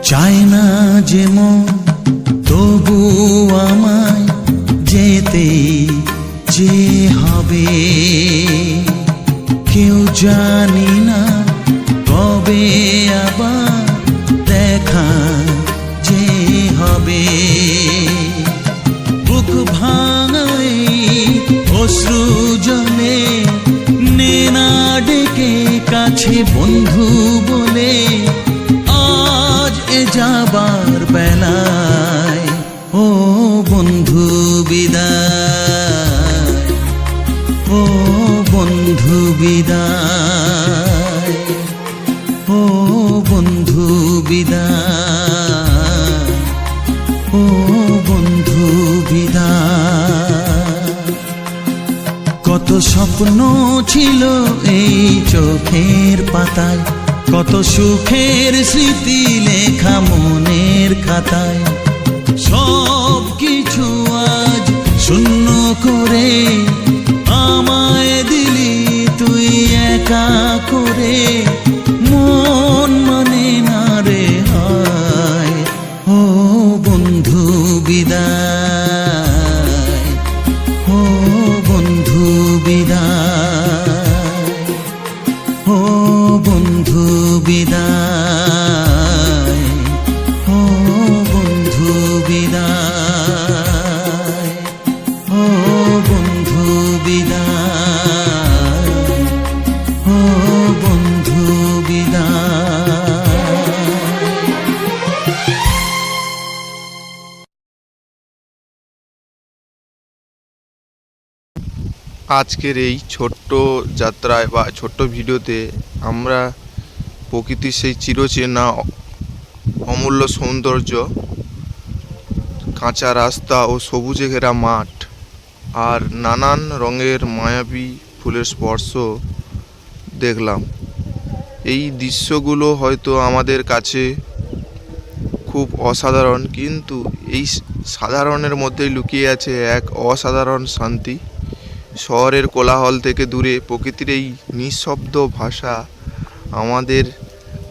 Speaker 3: চায় না যে মন তবু আমায় যেতে যে হবে, কেউ জানি না কবে আবার দেখা যে হবে। বুক ভাঙাই অশ্রু জলে নে না ডেকে কাছে বন্ধু বলে, আজ এ যাবার বেলায়। ও বন্ধু বিদায়, ও বন্ধু বিদায়, ও বন্ধু বিদায়, ও বন্ধু বিদায়। কত স্বপ্ন ছিল এই চোখের পাতায়, কত সুখের স্মৃতি লেখা মনের খাতায়, সব কিছু আজ শূন্য করে আমায় দিলি তুই একা করে। মন মানে না রে হায়, ও বন্ধু বিদায়, ও বন্ধু বিদায়, ও বন্ধু বিদায়, ও বন্ধু বিদায়, ও বন্ধু বিদায়, ও বন্ধু বিদায়।
Speaker 5: আজকের এই ছোট্ট যাত্রায় বা ছোট্ট ভিডিওতে আমরা প্রকৃতির সেই চিরচেনা অমূল্য সৌন্দর্য, কাঁচা রাস্তা ও সবুজে ঘেরা মাঠ আর নানান রঙের মায়াবী ফুলের স্পর্শ দেখলাম। এই দৃশ্যগুলো হয়তো আমাদের কাছে খুব অসাধারণ, কিন্তু এই সাধারণের মধ্যেই লুকিয়ে আছে এক অসাধারণ শান্তি। শহরের কোলাহল থেকে দূরে প্রকৃতির এই নিঃশব্দ ভাষা আমাদের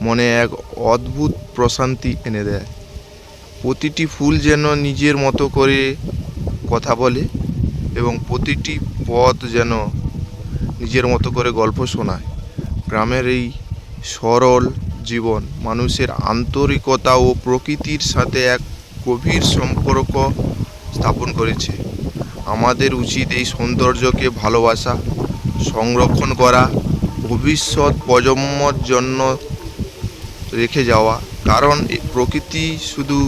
Speaker 5: মনে এক অদ্ভুত প্রশান্তি এনে দেয়। প্রতিটি ফুল যেন নিজের মতো করে কথা বলে এবং প্রতিটি পথ যেন নিজের মতো করে গল্প শোনায়। গ্রামের এই সরল জীবন মানুষের আন্তরিকতা ও প্রকৃতির সাথে এক গভীর সম্পর্ক স্থাপন করেছে। আমাদের উচিত এই সৌন্দর্যকে ভালোবাসা, সংরক্ষণ করা, ভবিষ্যৎ প্রজন্মর জন্য রেখে যাওয়া। কারণ প্রকৃতি শুধু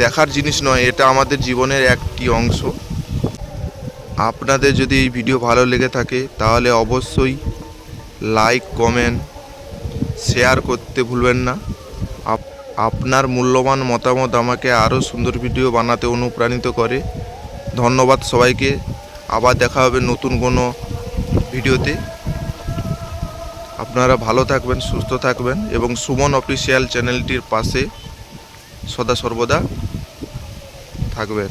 Speaker 5: দেখার জিনিস নয়, এটা আমাদের জীবনের একটি অংশ। আপনাদের যদি এই ভিডিও ভালো লেগে থাকে তাহলে অবশ্যই লাইক, কমেন্ট, শেয়ার করতে ভুলবেন না। আপনার মূল্যবান মতামত আমাকে আরও সুন্দর ভিডিও বানাতে অনুপ্রাণিত করে। ধন্যবাদ সবাইকে। আবার দেখা হবে নতুন কোনো ভিডিওতে। আপনারা ভালো থাকবেন, সুস্থ থাকবেন এবং সুমন অফিসিয়াল চ্যানেলটির পাশে সদা সর্বদা থাকবেন।